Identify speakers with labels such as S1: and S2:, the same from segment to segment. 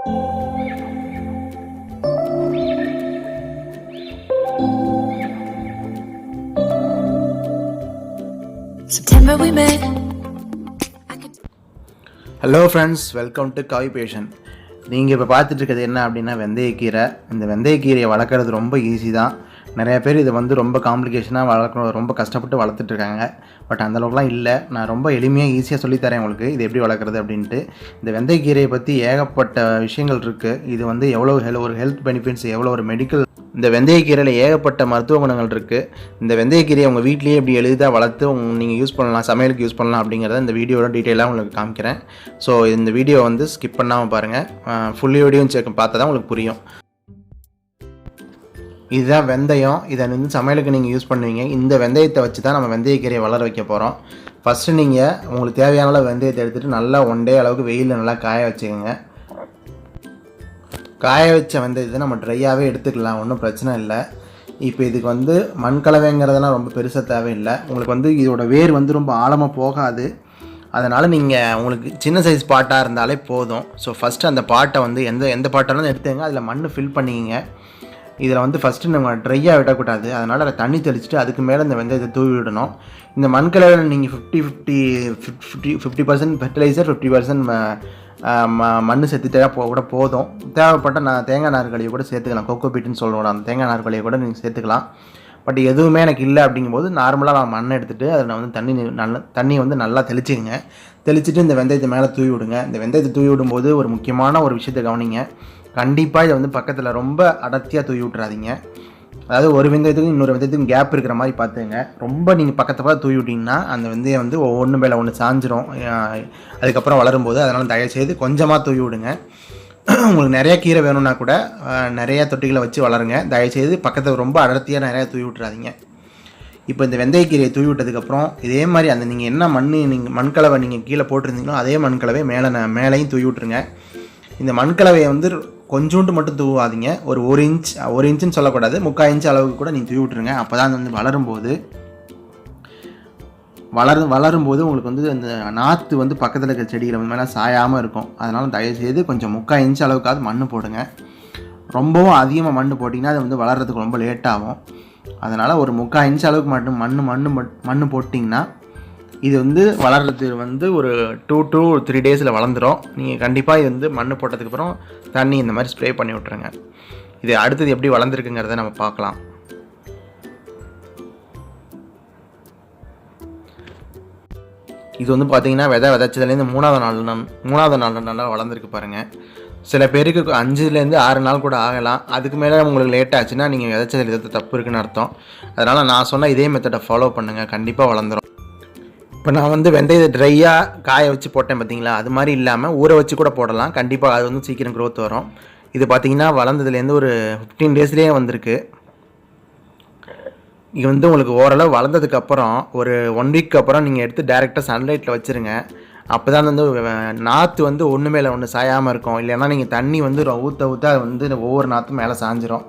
S1: September we met.
S2: Hello friends, welcome to காவி fashion. நீங்கள் இப்போ பார்த்துட்டு இருக்கிறது என்ன அப்படின்னா வெந்தயக்கீரை. இந்த வெந்தயக்கீரையை வளர்க்குறது ரொம்ப ஈஸி தான். நிறைய பேர் இதை வந்து ரொம்ப காம்ப்ளிகேஷனாக வளர்க்கணும், ரொம்ப கஷ்டப்பட்டு வளர்த்துட்ருக்காங்க. பட் அந்தளவுக்குலாம் இல்லை. நான் ரொம்ப எளிமையாக ஈஸியாக சொல்லித்தரேன் உங்களுக்கு இது எப்படி வளர்க்குறது அப்படின்ட்டு. இந்த வெந்தயக்கீரையை பற்றி ஏகப்பட்ட விஷயங்கள் இருக்குது. இது வந்து எவ்வளோ ஒரு ஹெல்த் பெனிஃபிட்ஸ், எவ்வளோ ஒரு மெடிக்கல், இந்த வெந்தயக்கீரையில் ஏகப்பட்ட மருத்துவ குணங்கள் இருக்குது. இந்த வெந்தயக்கீரையை உங்கள் வீட்லேயே எப்படி எளிதாக வளர்த்து நீங்கள் யூஸ் பண்ணலாம், சமையலுக்கு யூஸ் பண்ணலாம் அப்படிங்கிறத இந்த வீடியோட டீட்டெயிலாக உங்களுக்கு காமிக்கிறேன். ஸோ இந்த வீடியோ வந்து ஸ்கிப் பண்ணாமல் பாருங்கள். ஃபுல் வீடியோவும் பார்த்தா தான் உங்களுக்கு புரியும். இதுதான் வெந்தயம். இதை வந்து சமையலுக்கு நீங்கள் யூஸ் பண்ணுவீங்க. இந்த வெந்தயத்தை வச்சு தான் நம்ம வெந்தயக்கீரையை வளர வைக்க போகிறோம். ஃபஸ்ட்டு நீங்கள் உங்களுக்கு தேவையான அளவு வெந்தயத்தை எடுத்துகிட்டு நல்லா 1 டே அளவுக்கு வெயிலில் நல்லா காய வச்சுக்கோங்க. காய வச்ச வெந்தயத்தை நம்ம ட்ரையாகவே எடுத்துக்கலாம், ஒன்றும் பிரச்சனை இல்லை. இப்போ இதுக்கு வந்து மண்கலவைங்கிறதெல்லாம் ரொம்ப பெருசாக தேவையில்லை. உங்களுக்கு வந்து இதோட வேர் வந்து ரொம்ப ஆழமாக போகாது. அதனால் நீங்கள் உங்களுக்கு சின்ன சைஸ் பாட்டாக இருந்தாலே போதும். ஸோ ஃபஸ்ட்டு அந்த பாட்டை வந்து எந்த பாட்டாலும் எடுத்துங்க, அதில் மண் ஃபில் பண்ணிக்கிங்க. இதில் வந்து ஃபஸ்ட்டு நம்ம ட்ரையாக விடக்கூடாது. அதனால் அதை தண்ணி தெளிச்சுட்டு அதுக்கு மேலே இந்த வெந்தயத்தை தூவி விடணும். இந்த மண்கலவையில் நீங்கள் 50% ஃபெர்டிலைசர், 50% மண் சேர்த்துட்டா கூட போதும். தேவைப்பட்ட தேங்காய் நார்கழியை கூட சேர்த்துக்கலாம். கொக்கோ பீட்டுன்னு சொல்லுவோம், அந்த தேங்காய் நார்கழியை கூட நீங்கள் சேர்த்துக்கலாம். பட் எதுவுமே எனக்கு இல்லை அப்படிங்கும்போது நார்மலாக நான் மண்ணை எடுத்துகிட்டு அதில் வந்து தண்ணி வந்து நல்லா தெளிச்சுட்டு இந்த வெந்தயத்தை மேலே தூவி விடுங்க. இந்த வெந்தயத்தை தூவி விடும்போது ஒரு முக்கியமான ஒரு விஷயத்தை கவனிங்க. கண்டிப்பாக இதை வந்து பக்கத்தில் ரொம்ப அடர்த்தியாக தூவி விட்றாதீங்க. அதாவது ஒரு வெந்தயத்துக்கும் இன்னொரு வெந்தயத்துக்கும் கேப் இருக்கிற மாதிரி பார்த்துங்க. ரொம்ப நீங்கள் பக்கத்தில் தூவி விட்டிங்கன்னா அந்த வெந்தயம் வந்து ஒன்று மேலே ஒன்று சாஞ்சிரும் அதுக்கப்புறம் வளரும்போது. அதனால் தயவுசெய்து கொஞ்சமாக தூவி விடுங்க. உங்களுக்கு நிறையா கீரை வேணும்னா கூட நிறையா தொட்டிகளை வச்சு வளருங்க. தயவுசெய்து பக்கத்தில் ரொம்ப அடர்த்தியாக நிறையா தூவி விட்றாதீங்க. இப்போ இந்த வெந்தயக்கீரையை தூவி விட்டதுக்கப்புறம் இதே மாதிரி அந்த நீங்கள் என்ன மண்கலவை நீங்கள் கீழே போட்டிருந்தீங்களோ அதே மண்கலவை மேலேயும் தூவி விட்ருங்க. இந்த மண்கலவையை வந்து கொஞ்சோண்டு மட்டும் தூவாதீங்க. ஒரு இன்ச்சுன்னு சொல்லக்கூடாது, 3/4 இன்ச் அளவுக்கு கூட நீங்கள் தூவி விட்ருங்க. அப்போ தான் வந்து வளரும்போது உங்களுக்கு வந்து அந்த நாற்று வந்து பக்கத்தில் இருக்கிற செடிகளை மேலே சாயாமல் இருக்கும். அதனால் தயவுசெய்து கொஞ்சம் 3/4 இன்ச் அளவுக்காவது மண் போடுங்க. ரொம்பவும் அதிகமாக மண் போட்டிங்கன்னா அது வந்து வளர்கிறதுக்கு ரொம்ப லேட்டாகும். அதனால் ஒரு 3/4 இன்ச் அளவுக்கு மட்டும் மண் போட்டிங்கன்னா இது வந்து வளர்கிறது வந்து ஒரு 2 to 3 டேஸில் வளர்ந்துடும். நீங்கள் கண்டிப்பாக இது வந்து மண் போட்டதுக்கப்புறம் தண்ணி இந்த மாதிரி ஸ்ப்ரே பண்ணி விட்ருங்க. இது அடுத்தது எப்படி வளர்ந்துருக்குங்கிறத நம்ம பார்க்கலாம். இது வந்து பார்த்திங்கன்னா விதைச்சதுலேருந்து 3வது நாள் நல்லா வளர்ந்துருக்கு பாருங்கள். சில பேருக்கு 5லேருந்து 6 நாள் கூட ஆகலாம். அதுக்கு மேலே உங்களுக்கு லேட் ஆச்சுன்னா நீங்கள் விதைச்சதில் எதாவது தப்பு இருக்குன்னு அர்த்தம். அதனால் நான் சொன்ன இதே மெத்தடை ஃபாலோ பண்ணுங்கள், கண்டிப்பாக வளர்ந்துடும். இப்போ நான் வந்து வெந்தயத்தை ட்ரையாக காய வச்சு போட்டேன் பார்த்தீங்களா, அது மாதிரி இல்லாமல் ஊற வச்சு கூட போடலாம். கண்டிப்பாக அது வந்து சீக்கிரம் க்ரோத் வரும். இது பார்த்திங்கன்னா வளர்ந்ததுலேருந்து ஒரு 15 டேஸ்லேயே வந்திருக்கு. இது வந்து உங்களுக்கு ஓரளவு வளர்ந்ததுக்கப்புறம் ஒரு 1 வீக் அப்புறம் நீங்கள் எடுத்து டேரெக்டாக சன்லைட்டில் வச்சுருங்க. அப்போ தான் வந்து நாற்று வந்து ஒன்று மேலே ஒன்று சாயாமல் இருக்கும். இல்லைன்னா நீங்கள் தண்ணி வந்து ஊற்ற அது வந்து ஒவ்வொரு நாற்றும் மேலே சாஞ்சிரும்.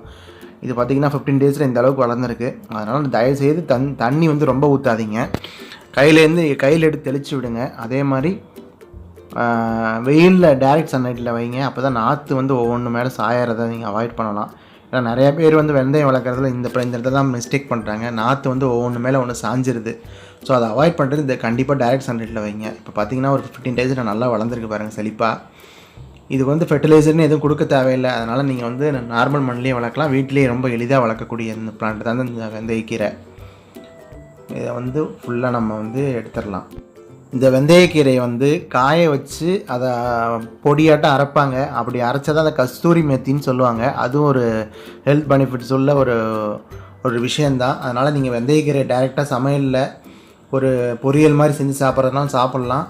S2: இது பார்த்திங்கன்னா 15 டேஸில் இந்த அளவுக்கு வளர்ந்துருக்கு. அதனால் தயவுசெய்து தண்ணி வந்து ரொம்ப ஊற்றாதீங்க. கையில் எடுத்து தெளித்து விடுங்க. அதே மாதிரி வெயிலில் டேரெக்ட் சன்லைட்டில் வைங்க. அப்போ தான் நாற்று வந்து ஒவ்வொன்று மேலே சாயறதை நீங்கள் அவாய்ட் பண்ணலாம். ஏன்னா நிறையா பேர் வந்து வெந்தயம் வளர்க்குறதுல இந்த இடத்துல தான் மிஸ்டேக் பண்ணுறாங்க. நாற்று வந்து ஒவ்வொன்று மேலே ஒன்று சாஞ்சிருது. ஸோ அதை அவாய்ட் பண்ணுறது இந்த கண்டிப்பாக டேரெக்ட் சன்லைட்டில் வைங்க. இப்போ பார்த்திங்கன்னா ஒரு 15 டேஸில் நல்லா வளர்ந்துருக்கு பாருங்கள் செழிப்பாக. இது வந்து ஃபெர்டிலைசர்னு எதுவும் கொடுக்க தேவையில்லை. அதனால் நீங்கள் வந்து நார்மல் மண்ணிலே வளர்க்கலாம். வீட்டிலேயே ரொம்ப எளிதாக வளர்க்கக்கூடிய இந்த பிளான்ட் தான் இந்த வெந்தயக்கீரை. இதை வந்து ஃபுல்லாக நம்ம வந்து எடுத்துடலாம். இந்த வெந்தயக்கீரையை வந்து காய வச்சு அதை பொடியாட்டம் அரைப்பாங்க. அப்படி அரைச்சதான் அந்த கஸ்தூரி மெத்தின்னு சொல்லுவாங்க. அதுவும் ஒரு ஹெல்த் பெனிஃபிட்ஸ் உள்ள ஒரு விஷயந்தான். அதனால் நீங்கள் வெந்தயக்கீரையை டைரெக்டாக சமையலில் ஒரு பொரியல் மாதிரி செஞ்சு சாப்பிட்றதுனாலும் சாப்பிட்லாம்.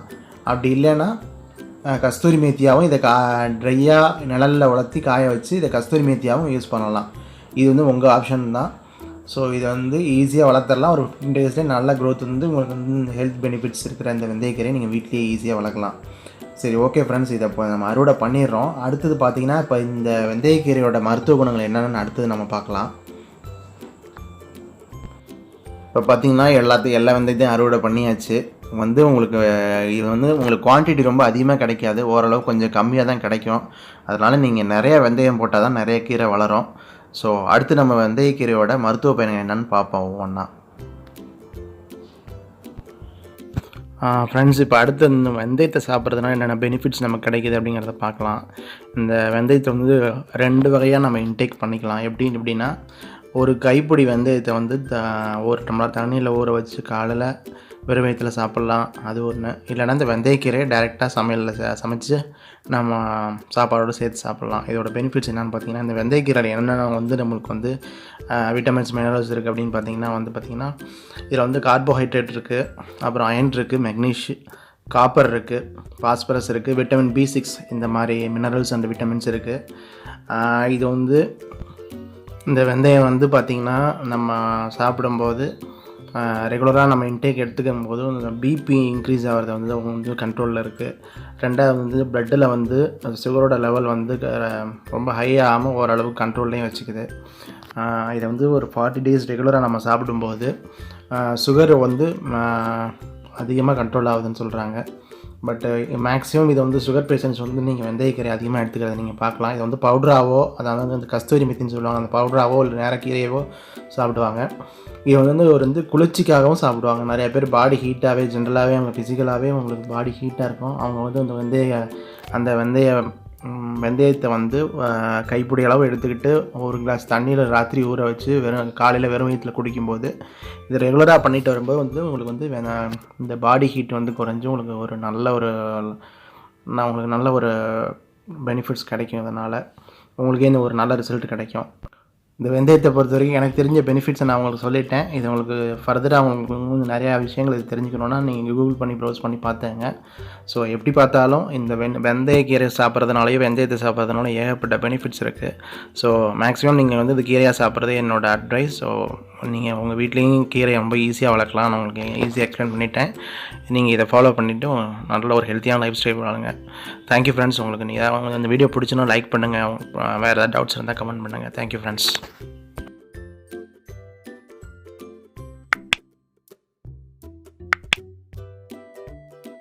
S2: அப்படி இல்லைன்னா கஸ்தூரி மேத்தியாகவும் இதை ட்ரையாக நிழலில் உலர்த்தி காய வச்சு இதை கஸ்தூரி மேத்தியாகவும் யூஸ் பண்ணலாம். இது வந்து உங்கள் ஆப்ஷன் தான். ஸோ இதை வந்து ஈஸியாக வளர்த்துடலாம். ஒரு 15 டேஸ்லேயே நல்ல க்ரோத் வந்து உங்களுக்கு வந்து ஹெல்த் பெனிஃபிட்ஸ் இருக்கிற இந்த வெந்தயக்கீரையை நீங்கள் வீட்லேயே ஈஸியாக வளர்க்கலாம். சரி, ஓகே ஃப்ரெண்ட்ஸ், இதை இப்போ நம்ம அறுவடை பண்ணிடுறோம். அடுத்தது பார்த்திங்கன்னா இப்போ இந்த வெந்தயக்கீரையோட மருத்துவ குணங்கள் என்னென்னு அடுத்தது நம்ம பார்க்கலாம். இப்போ பார்த்திங்கன்னா எல்லா வெந்தயத்தையும் அறுவடை பண்ணியாச்சு. வந்து உங்களுக்கு இது வந்து உங்களுக்கு குவான்டிட்டி ரொம்ப அதிகமாக கிடைக்காது, ஓரளவு கொஞ்சம் கம்மியாக தான் கிடைக்கும். அதனால் நீங்கள் நிறைய வெந்தயம் போட்டால் தான் நிறைய கீரை வளரும். ஸோ அடுத்து நம்ம வெந்தயக்கீரையோட மருத்துவ பயன்கள் என்னென்னு பார்ப்போம் ஒவ்வொன்றா. ஃப்ரெண்ட்ஸ், இப்போ அடுத்து இந்த வெந்தயத்தை சாப்பிட்றதுனால என்னென்ன பெனிஃபிட்ஸ் நமக்கு கிடைக்கிது அப்படிங்கிறத பார்க்கலாம். இந்த வெந்தயத்தை வந்து 2 வகையாக நம்ம இன்டேக் பண்ணிக்கலாம். எப்படின்னா, ஒரு கைப்பிடி வெந்தயத்தை வந்து 1 டம்ளர் தண்ணியில் ஊற வச்சு காலையில் வெறும் வயிற்றில் சாப்பிட்லாம். அது ஒன்று. இல்லைனா இந்த வெந்தயக்கீரையை டைரெக்டாக சமையலில் சமைச்சு நம்ம சாப்பாடோடு சேர்த்து சாப்பிட்லாம். இதோட பெனிஃபிட்ஸ் என்னென்னு பார்த்தீங்கன்னா, இந்த வெந்தயக்கீரையில் என்னென்ன வந்து நம்மளுக்கு வந்து விட்டமின்ஸ் மினரல்ஸ் இருக்குது அப்படின்னு பார்த்தீங்கன்னா இதில் வந்து கார்போஹைட்ரேட் இருக்குது, அப்புறம் அயன் இருக்குது, மெக்னீஷியம், காப்பர் இருக்குது, பாஸ்பரஸ் இருக்குது, விட்டமின் B6 இந்த மாதிரி மினரல்ஸ் அண்ட் விட்டமின்ஸ் இருக்குது. இது வந்து இந்த வெந்தயம் வந்து பார்த்திங்கன்னா நம்ம சாப்பிடும்போது ரெகுலராக நம்ம இன்டேக் எடுத்துக்கும் போது பிபி இன்க்ரீஸ் ஆகிறது வந்து கண்ட்ரோலில் இருக்குது. ரெண்டாவது வந்து ப்ளட்டில் வந்து சுகரோட லெவல் வந்து ரொம்ப ஹை ஆகாமல் ஓரளவுக்கு கண்ட்ரோல்லையும் வச்சுக்குது. இதை வந்து ஒரு 40 days ரெகுலராக நம்ம சாப்பிடும்போது சுகர் வந்து அதிகமாக கண்ட்ரோல் ஆகுதுன்னு சொல்கிறாங்க. பட் மேக்ஸிமம் இதை வந்து சுகர் பேஷண்ட்ஸ் வந்து நீங்கள் வெந்தயக்கீரை அதிகமாக எடுத்துக்கிறத நீங்கள் பார்க்கலாம். இதை வந்து பவுட்ராவோ, அதாவது அந்த கஸ்தூரி மெத்தின்னு சொல்லுவாங்க, அந்த பவுட்ராவோ இல்லை நேர கீரையவோ சாப்பிடுவாங்க. இது வந்து குளிர்ச்சிக்காகவும் சாப்பிடுவாங்க. நிறைய பேர் பாடி ஹீட்டாகவே ஜென்ரலாகவே அவங்க ஃபிசிக்கலாகவே அவங்களுக்கு பாடி ஹீட்டாக இருக்கும். அவங்க வந்து அந்த வெந்தயத்தை வந்து கைப்பிடி அளவு எடுத்துக்கிட்டு 1 கிளாஸ் தண்ணியில் ராத்திரி ஊற வச்சு காலையில் வெறும் வயிற்றில் குடிக்கும்போது, இது ரெகுலராக பண்ணிட்டு வரும்போது வந்து உங்களுக்கு வந்து இந்த பாடி ஹீட் வந்து குறைஞ்சி உங்களுக்கு நல்ல ஒரு பெனிஃபிட்ஸ் கிடைக்கும். இதனால் உங்களுக்கே இந்த ஒரு நல்ல ரிசல்ட் கிடைக்கும். இந்த வெந்தயத்தை பொறுத்த வரைக்கும் எனக்கு தெரிஞ்ச பெனிஃபிட்ஸை நான் உங்களுக்கு சொல்லிட்டேன். இது உங்களுக்கு ஃபர்தராக உங்களுக்கு நிறையா விஷயங்கள் இது தெரிஞ்சுக்கணுன்னா நீங்கள் கூகுள் பண்ணி ப்ரௌஸ் பண்ணி பார்த்துங்க. ஸோ எப்படி பார்த்தாலும் இந்த வெந்தயக்கீரை சாப்பிட்றதுனாலையும் வெந்தயத்தை சாப்பிட்றதுனால ஏகப்பட்ட பெனிஃபிட்ஸ் இருக்குது. ஸோ மேக்ஸிமம் நீங்கள் வந்து இது கீரையாக சாப்பிட்றது என்னோடய அட்வைஸ். ஸோ நீங்கள் உங்கள் வீட்லேயும் கீரையை ரொம்ப ஈஸியாக வளர்க்கலாம். நான் உங்களுக்கு ஈஸியாக எக்ஸ்பிளைன் பண்ணிட்டேன். நீங்கள் இதை ஃபாலோ பண்ணிவிட்டு நல்ல ஒரு ஹெல்த்தியான லைஃப் ஸ்டைல் வாழுங்க. Thank you friends. உங்களுக்கு நீங்கள் அந்த வீடியோ பிடிச்சுன்னா லைக் பண்ணுங்கள். வேறு ஏதாவது டவுட்ஸ் இருந்தால் கமெண்ட் பண்ணுங்கள். Thank you friends.